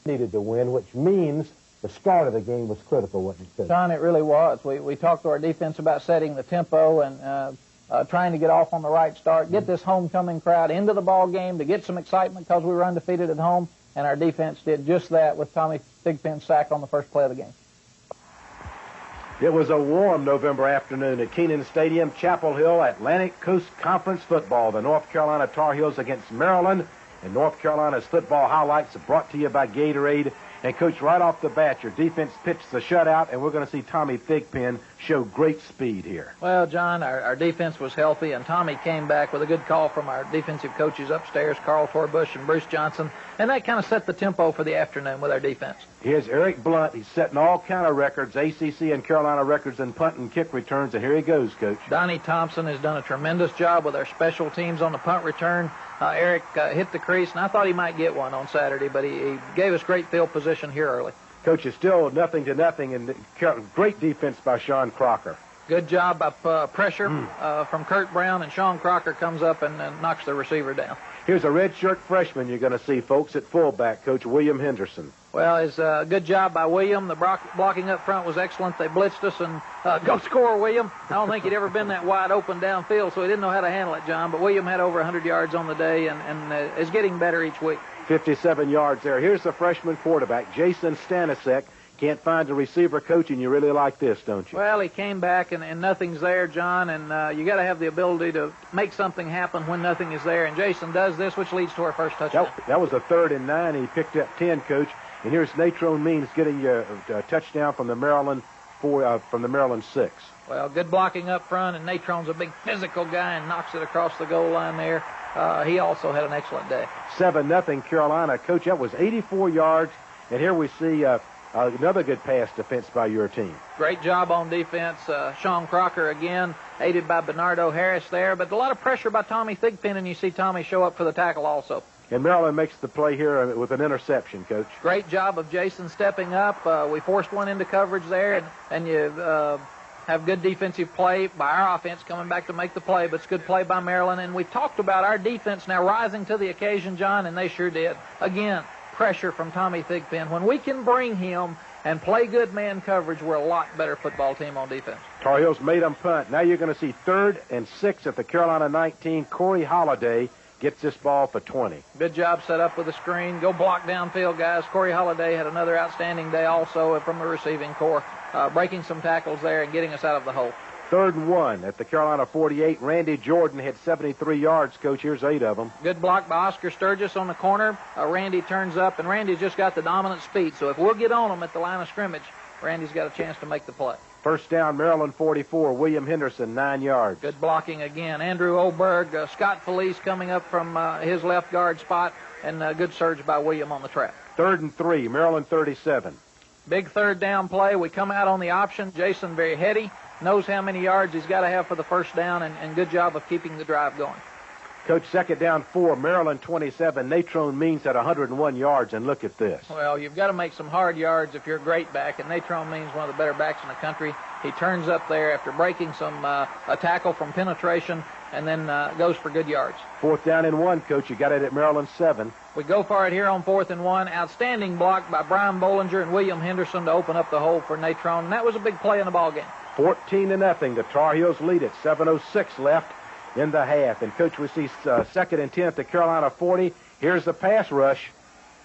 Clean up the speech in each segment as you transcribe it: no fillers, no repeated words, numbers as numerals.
needed to win, which means the start of the game was critical, wasn't it? John, it really was. We talked to our defense about setting the tempo and trying to get off on the right start, get this homecoming crowd into the ball game to get some excitement because we were undefeated at home, and our defense did just that with Tommy Thigpen's sack on the first play of the game. It was a warm November afternoon at Kenan Stadium, Chapel Hill, Atlantic Coast Conference football. The North Carolina Tar Heels against Maryland. And North Carolina's football highlights are brought to you by Gatorade. And, Coach, right off the bat, your defense pitched the shutout, and we're going to see Tommy Thigpen show great speed here. Well, John, our defense was healthy, and Tommy came back with a good call from our defensive coaches upstairs, Carl Torbush and Bruce Johnson, and that kind of set the tempo for the afternoon with our defense. Here's Eric Blunt. He's setting all kind of records, ACC and Carolina records in punt and kick returns, and here he goes, Coach. Donnie Thompson has done a tremendous job with our special teams on the punt return. Eric hit the crease, and I thought he might get one on Saturday, but he gave us great field position here early. Coach, it's still 0-0, and great defense by Sean Crocker. Good job by pressure from Kurt Brown, and Sean Crocker comes up and knocks the receiver down. Here's a redshirt freshman you're going to see, folks, at fullback, Coach William Henderson. Well, it's a good job by William. The blocking up front was excellent. They blitzed us, and go score, William. I don't think he'd ever been that wide open downfield, so he didn't know how to handle it, John. But William had over 100 yards on the day and is getting better each week. 57 yards there. Here's the freshman quarterback, Jason Stanisek. Can't find a receiver, Coach, and you really like this, don't you? Well, he came back, and nothing's there, John, and you got to have the ability to make something happen when nothing is there, and Jason does this, which leads to our first touchdown. That was a 3rd and 9. He picked up 10, Coach, and here's Natrone Means getting you a touchdown from the Maryland 6. Well, good blocking up front, and Natrone's a big physical guy and knocks it across the goal line there. He also had an excellent day. 7-0 Carolina. Coach, that was 84 yards, and here we see another good pass defense by your team. Great job on defense. Sean Crocker again, aided by Bernardo Harris there, but a lot of pressure by Tommy Thigpen, and you see Tommy show up for the tackle also. And Maryland makes the play here with an interception, Coach. Great job of Jason stepping up. We forced one into coverage there, and you have good defensive play by our offense coming back to make the play, but it's good play by Maryland. And we talked about our defense now rising to the occasion, John, and they sure did. Again, pressure from Tommy Thigpen. When we can bring him and play good man coverage, we're a lot better football team on defense. Tar Heels made them punt. Now you're going to see 3rd and 6 at the Carolina 19. Corey Holliday gets this ball for 20. Good job set up with the screen. Go block downfield, guys. Corey Holliday had another outstanding day also from the receiving corps, breaking some tackles there and getting us out of the hole. 3rd and 1 at the Carolina 48. Randy Jordan hit 73 yards, Coach. Here's 8 of them. Good block by Oscar Sturgis on the corner. Randy turns up, and Randy's just got the dominant speed. So if we'll get on him at the line of scrimmage, Randy's got a chance to make the play. First down, Maryland 44. William Henderson, 9 yards. Good blocking again. Andrew Oberg, Scott Felice coming up from his left guard spot, and good surge by William on the trap. 3rd and 3, Maryland 37. Big 3rd down play. We come out on the option. Jason very heady, knows how many yards he's got to have for the first down, and good job of keeping the drive going. Coach, 2nd down 4, Maryland 27. Natrone Means at 101 yards, and look at this. Well, you've got to make some hard yards if you're a great back, and Natrone Means one of the better backs in the country. He turns up there after breaking a tackle from penetration, and then goes for good yards. 4th down and 1, Coach. You got it at Maryland 7. We go for it here on 4th and 1. Outstanding block by Brian Bollinger and William Henderson to open up the hole for Natrone, and that was a big play in the ball game. 14-0. The Tar Heels lead it. 7:06 left in the half. And, Coach, we see 2nd and 10 at the Carolina 40. Here's the pass rush.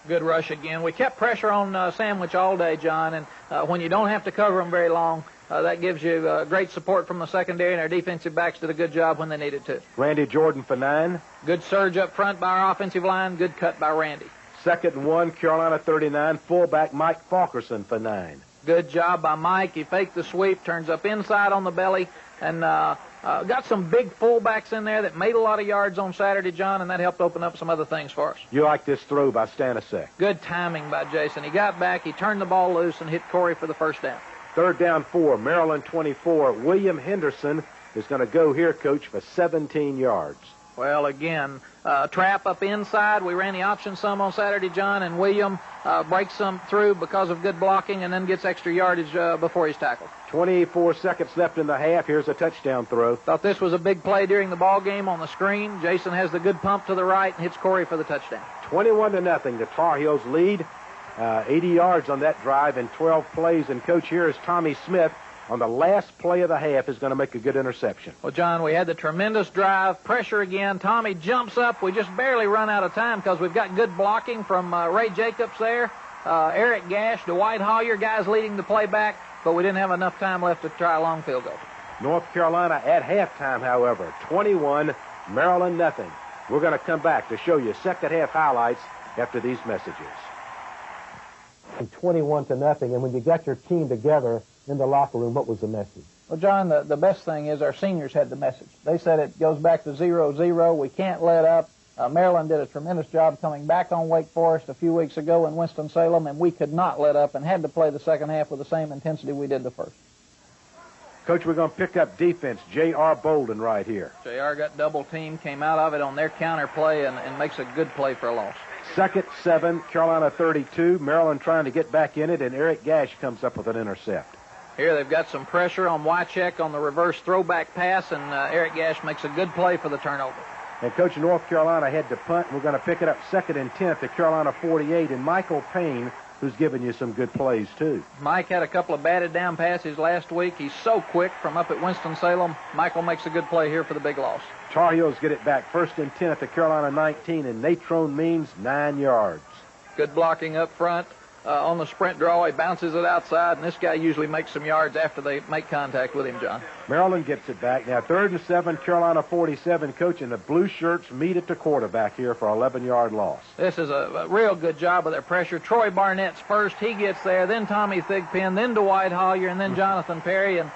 Good rush again. We kept pressure on Sandwich all day, John, and when you don't have to cover them very long, that gives you great support from the secondary, and our defensive backs did a good job when they needed to. Randy Jordan for 9. Good surge up front by our offensive line. Good cut by Randy. 2nd and 1, Carolina 39. Fullback Mike Falkerson for 9. Good job by Mike. He faked the sweep, turns up inside on the belly, and got some big fullbacks in there that made a lot of yards on Saturday, John, and that helped open up some other things for us. You like this throw by Stanisek. Good timing by Jason. He got back, he turned the ball loose, and hit Corey for the first down. 3rd down 4, Maryland 24. William Henderson is going to go here, Coach, for 17 yards. Well, again, trap up inside. We ran the option some on Saturday, John, and William breaks some through because of good blocking and then gets extra yardage before he's tackled. 24 seconds left in the half. Here's a touchdown throw. Thought this was a big play during the ball game on the screen. Jason has the good pump to the right and hits Corey for the touchdown. 21-0. The Tar Heels lead. 80 yards on that drive in 12 plays. And, Coach, here is Tommy Smith on the last play of the half is going to make a good interception. Well, John, we had the tremendous drive, pressure again. Tommy jumps up. We just barely run out of time because we've got good blocking from Ray Jacobs there, Eric Gash, Dwight Hollier, guys leading the play back, but we didn't have enough time left to try a long field goal. North Carolina at halftime, however, 21, Maryland nothing. We're going to come back to show you second half highlights after these messages. 21-0, and when you got your team together in the locker room, what was the message? Well, John, the best thing is our seniors had the message. They said it goes back to 0-0. We can't let up. Maryland did a tremendous job coming back on Wake Forest a few weeks ago in Winston-Salem, and we could not let up and had to play the second half with the same intensity we did the first. Coach, we're going to pick up defense. J.R. Bolden right here. J.R. got double teamed, came out of it on their counter play, and makes a good play for a loss. Second, 7, Carolina 32. Maryland trying to get back in it, and Eric Gash comes up with an intercept. Here they've got some pressure on Wycheck on the reverse throwback pass, and Eric Gash makes a good play for the turnover. And, Coach, North Carolina had to punt. We're going to pick it up 2nd and 10 to Carolina 48, and Michael Payne, who's given you some good plays, too. Mike had a couple of batted down passes last week. He's so quick from up at Winston-Salem. Michael makes a good play here for the big loss. Tar Heels get it back 1st and 10 at the Carolina 19, and Natrone Means 9 yards. Good blocking up front. On the sprint draw, he bounces it outside, and this guy usually makes some yards after they make contact with him, John. Maryland gets it back. Now 3rd and 7, Carolina 47, Coach, and the blue shirts meet at the quarterback here for an 11-yard loss. This is a real good job of their pressure. Troy Barnett's first. He gets there. Then Tommy Thigpen. Then Dwight Hollier. And then Jonathan Perry. And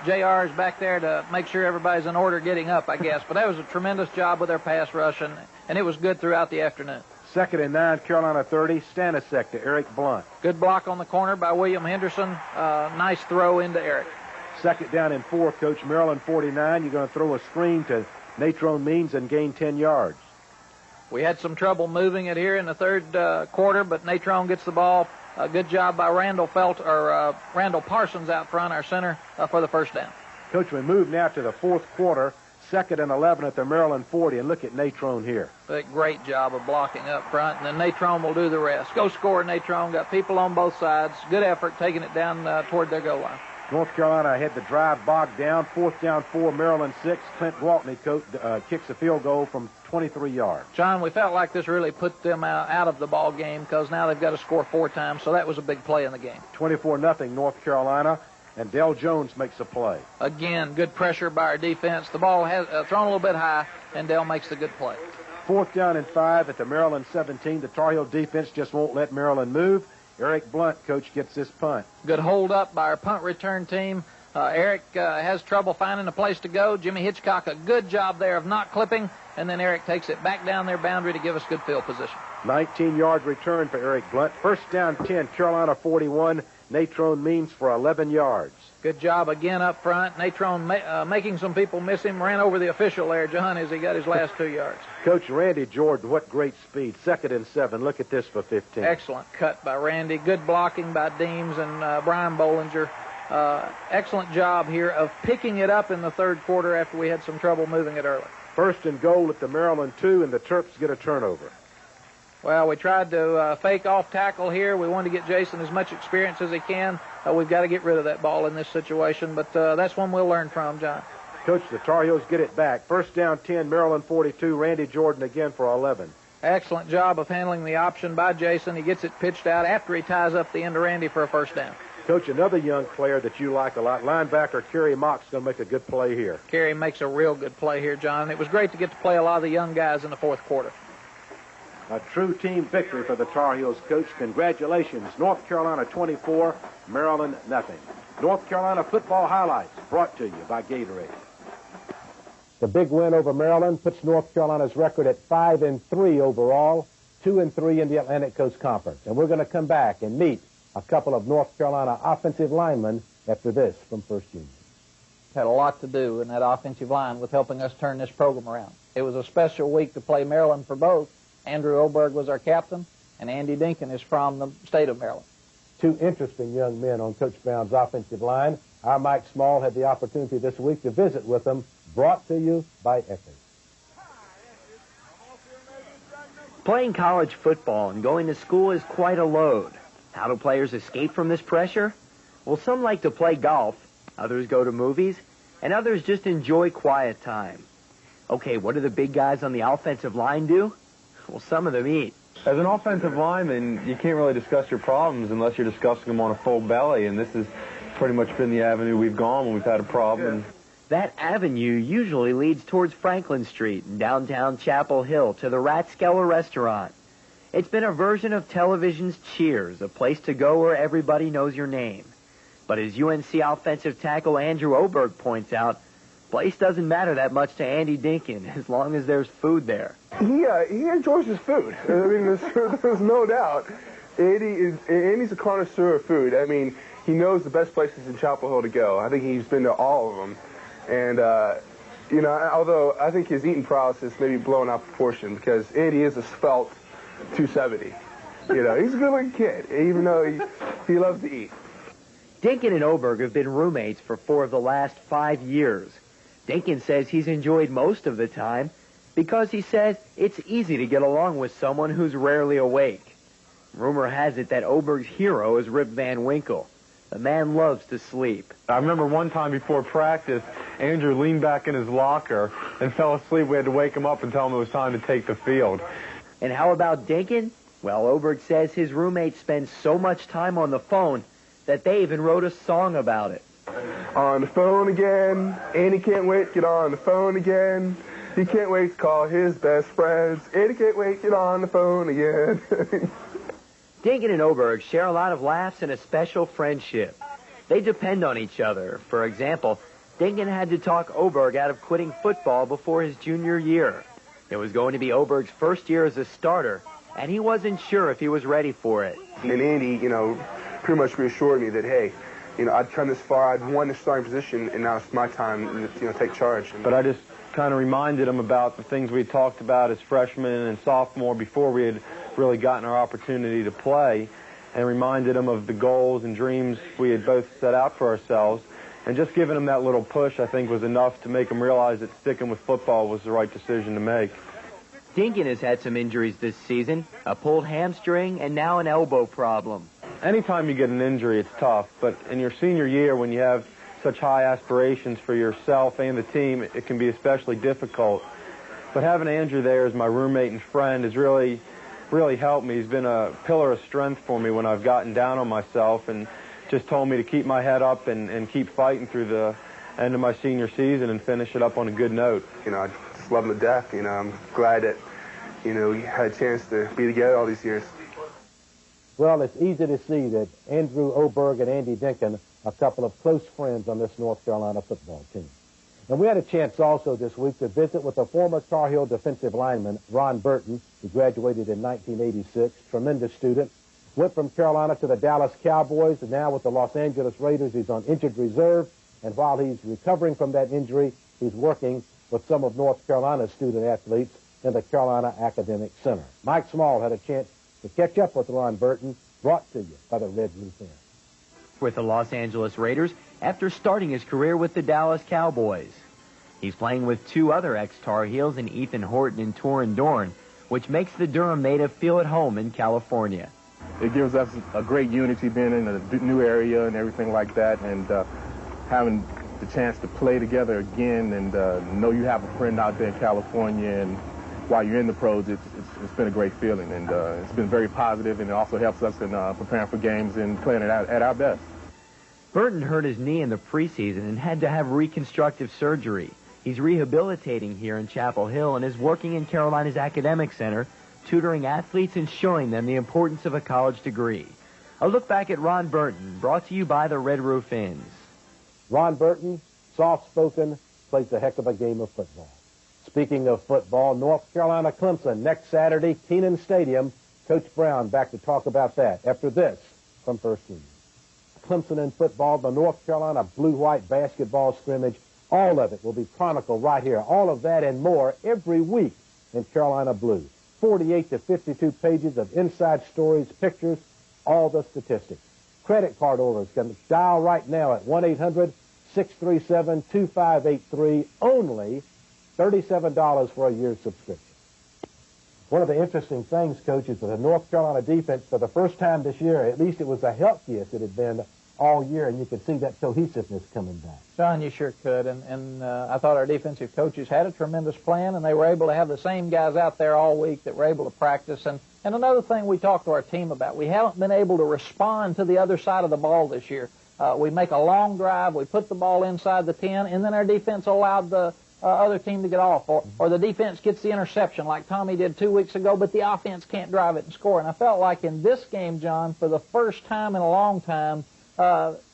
J.R. is back there to make sure everybody's in order getting up, I guess. But that was a tremendous job with their pass rush, and it was good throughout the afternoon. 2nd and 9, Carolina 30, Stanisic to Eric Blunt. Good block on the corner by William Henderson. Nice throw into Eric. 2nd down and 4, Coach. Maryland 49. You're going to throw a screen to Natrone Means and gain 10 yards. We had some trouble moving it here in the third quarter, but Natrone gets the ball. Good job by Randall Parsons out front, our center, for the first down. Coach, we move now to the 4th quarter. 2nd and 11 at the Maryland 40, and look at Natrone here. A great job of blocking up front, and then Natrone will do the rest. Go score, Natrone. Got people on both sides. Good effort taking it down toward their goal line. North Carolina had the drive bogged down. 4th down 4, Maryland 6. Clint Waltney kicks a field goal from 23 yards. John, we felt like this really put them out of the ball game because now they've got to score 4 times, so that was a big play in the game. 24-0 North Carolina. And Dell Jones makes a play. Again, good pressure by our defense. The ball has thrown a little bit high, and Dell makes the good play. 4th down and 5 at the Maryland 17. The Tar Heel defense just won't let Maryland move. Eric Blunt, Coach, gets this punt. Good hold up by our punt return team. Eric has trouble finding a place to go. Jimmy Hitchcock, a good job there of not clipping, and then Eric takes it back down their boundary to give us good field position. 19-yard return for Eric Blunt. 1st down 10, Carolina 41. Natrone Means for 11 yards. Good job again up front. Natrone making some people miss him. Ran over the official there, John, as he got his last 2 yards. Coach Randy Jordan, what great speed. 2nd and 7. Look at this for 15. Excellent cut by Randy. Good blocking by Deems and Brian Bollinger. Excellent job here of picking it up in the third quarter after we had some trouble moving it early. 1st and goal at the Maryland 2, and the Terps get a turnover. Well, we tried to fake off tackle here. We wanted to get Jason as much experience as he can. We've got to get rid of that ball in this situation, but that's one we'll learn from, John. Coach, the Tar Heels get it back. 1st down 10, Maryland 42. Randy Jordan again for 11. Excellent job of handling the option by Jason. He gets it pitched out after he ties up the end of Randy for a 1st down. Coach, another young player that you like a lot, linebacker Kerry Mock's going to make a good play here. Kerry makes a real good play here, John. It was great to get to play a lot of the young guys in the 4th quarter. A true team victory for the Tar Heels, Coach. Congratulations. North Carolina 24, Maryland nothing. North Carolina football highlights brought to you by Gatorade. The big win over Maryland puts North Carolina's record at 5-3 overall, 2-3 in the Atlantic Coast Conference. And we're going to come back and meet a couple of North Carolina offensive linemen after this from First Union. Had a lot to do in that offensive line with helping us turn this program around. It was a special week to play Maryland for both. Andrew Oberg was our captain, and Andy Dinkin is from the state of Maryland. 2 interesting young men on Coach Brown's offensive line. Our Mike Small had the opportunity this week to visit with them, brought to you by Eckerd. Playing college football and going to school is quite a load. How do players escape from this pressure? Well, some like to play golf, others go to movies, and others just enjoy quiet time. Okay, what do the big guys on the offensive line do? Well, some of them eat. As an offensive lineman, you can't really discuss your problems unless you're discussing them on a full belly, and this has pretty much been the avenue we've gone when we've had a problem. That avenue usually leads towards Franklin Street in downtown Chapel Hill to the Rathskeller restaurant. It's been a version of television's Cheers, a place to go where everybody knows your name. But as UNC offensive tackle Andrew Oberg points out, place doesn't matter that much to Andy Dinkin as long as there's food there. He enjoys his food. I mean, there's no doubt. Andy's a connoisseur of food. I mean, he knows the best places in Chapel Hill to go. I think he's been to all of them. And, although I think his eating prowess is maybe blown out of proportion because Andy is a svelte 270. He's a good-looking kid, even though he loves to eat. Dinkin and Oberg have been roommates for 4 of the last 5 years. Dinkin says he's enjoyed most of the time because he says it's easy to get along with someone who's rarely awake. Rumor has it that Oberg's hero is Rip Van Winkle. The man loves to sleep. I remember one time before practice, Andrew leaned back in his locker and fell asleep. We had to wake him up and tell him it was time to take the field. And how about Dinkin? Well, Oberg says his roommate spends so much time on the phone that they even wrote a song about it. On the phone again. Andy can't wait to get on the phone again. He can't wait to call his best friends. Andy can't wait to get on the phone again. Dinkin and Oberg share a lot of laughs and a special friendship. They depend on each other. For example, Dinkin had to talk Oberg out of quitting football before his junior year. It was going to be Oberg's first year as a starter, and he wasn't sure if he was ready for it. And Andy, pretty much reassured me that, hey, I'd come this far, I'd won the starting position, and now it's my time to, take charge. But I just kind of reminded him about the things we talked about as freshmen and sophomore before we had really gotten our opportunity to play, and reminded him of the goals and dreams we had both set out for ourselves. And just giving him that little push, I think, was enough to make him realize that sticking with football was the right decision to make. Dinkin has had some injuries this season, a pulled hamstring and now an elbow problem. Anytime you get an injury, it's tough, but in your senior year, when you have such high aspirations for yourself and the team, it can be especially difficult. But having Andrew there as my roommate and friend has really helped me. He's been a pillar of strength for me when I've gotten down on myself and just told me to keep my head up and keep fighting through the end of my senior season and finish it up on a good note. I just love him to death. I'm glad that, we had a chance to be together all these years. Well, it's easy to see that Andrew Oberg and Andy Dinkin are a couple of close friends on this North Carolina football team. And we had a chance also this week to visit with a former Tar Heel defensive lineman, Ron Burton, who graduated in 1986, tremendous student, went from Carolina to the Dallas Cowboys, and now with the Los Angeles Raiders, he's on injured reserve, and while he's recovering from that injury, he's working with some of North Carolina's student athletes in the Carolina Academic Center. Mike Small had a chance to catch up with Ron Burton, brought to you by the Red Roof Inn. With the Los Angeles Raiders after starting his career with the Dallas Cowboys. He's playing with 2 other ex-Tar Heels in Ethan Horton and Torrin Dorn, which makes the Durham native feel at home in California. It gives us a great unity being in a new area and everything like that, and having the chance to play together again and know you have a friend out there in California, and while you're in the pros, it's been a great feeling, and it's been very positive, and it also helps us in preparing for games and playing at our best. Burton hurt his knee in the preseason and had to have reconstructive surgery. He's rehabilitating here in Chapel Hill and is working in Carolina's Academic Center, tutoring athletes and showing them the importance of a college degree. A look back at Ron Burton, brought to you by the Red Roof Inns. Ron Burton, soft-spoken, plays a heck of a game of football. Speaking of football, North Carolina Clemson next Saturday, Kenan Stadium. Coach Brown back to talk about that after this from First News. Clemson in football, the North Carolina blue-white basketball scrimmage, all of it will be chronicled right here. All of that and more every week in Carolina Blue. 48 to 52 pages of inside stories, pictures, all the statistics. Credit card orders can dial right now at 1-800-637-2583, only $37 for a year's subscription. One of the interesting things, Coach, is that the North Carolina defense, for the first time this year, at least it was the healthiest it had been all year, and you could see that cohesiveness coming back. John, you sure could, and I thought our defensive coaches had a tremendous plan, and they were able to have the same guys out there all week that were able to practice. And another thing we talked to our team about, we haven't been able to respond to the other side of the ball this year. We make a long drive, we put the ball inside the 10, and then our defense allowed the other team to get off, or the defense gets the interception like Tommy did 2 weeks ago, but the offense can't drive it and score. And I felt like in this game, John, for the first time in a long time,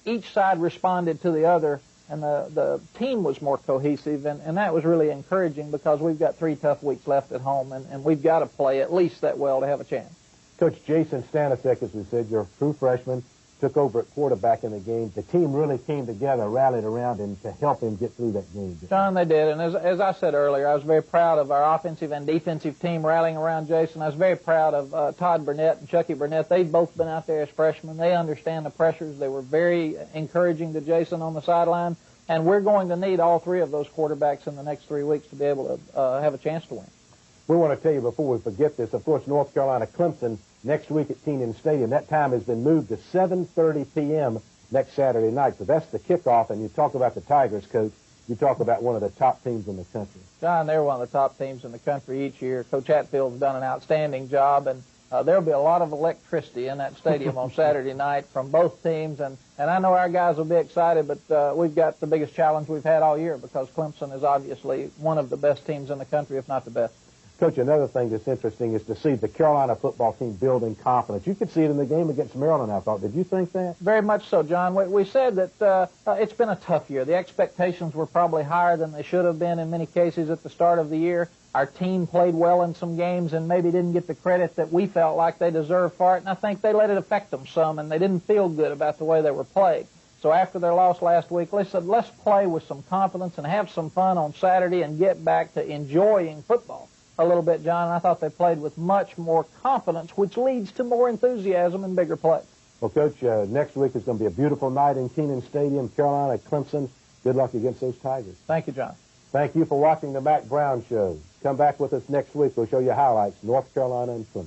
each side responded to the other, and the team was more cohesive, and that was really encouraging because we've got 3 tough weeks left at home, and we've got to play at least that well to have a chance. Coach Jason Stanisic, as we said, your true freshman, took over at quarterback in the game. The team really came together, rallied around him to help him get through that game. John, they did, and as I said earlier, I was very proud of our offensive and defensive team rallying around Jason. I was very proud of Todd Burnett and Chucky Burnett. They've both been out there as freshmen. They understand the pressures. They were very encouraging to Jason on the sideline, and we're going to need all 3 of those quarterbacks in the next 3 weeks to be able to have a chance to win. We want to tell you before we forget this, of course, North Carolina Clemson next week at Kenan Stadium. That time has been moved to 7:30 p.m. next Saturday night. So that's the kickoff, and you talk about the Tigers, Coach. You talk about one of the top teams in the country. John, they're one of the top teams in the country each year. Coach Hatfield's done an outstanding job, and there'll be a lot of electricity in that stadium on Saturday night from both teams, and I know our guys will be excited, but we've got the biggest challenge we've had all year because Clemson is obviously one of the best teams in the country, if not the best. Coach, another thing that's interesting is to see the Carolina football team building confidence. You could see it in the game against Maryland, I thought. Did you think that? Very much so, John. We said that it's been a tough year. The expectations were probably higher than they should have been in many cases at the start of the year. Our team played well in some games and maybe didn't get the credit that we felt like they deserved for it, and I think they let it affect them some, and they didn't feel good about the way they were played. So after their loss last week, they said, let's play with some confidence and have some fun on Saturday and get back to enjoying football a little bit, John. And I thought they played with much more confidence, which leads to more enthusiasm and bigger play. Well, Coach, next week is going to be a beautiful night in Kenan Stadium, Carolina, Clemson. Good luck against those Tigers. Thank you, John. Thank you for watching the Mack Brown Show. Come back with us next week. We'll show you highlights, North Carolina and Clemson.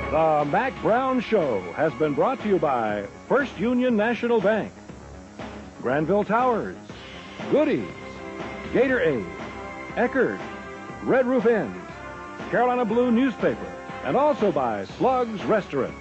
The Mack Brown Show has been brought to you by First Union National Bank, Granville Towers, Goodies, Gatorade, Eckerd, Red Roof Inns, Carolina Blue Newspaper, and also by Slug's Restaurant.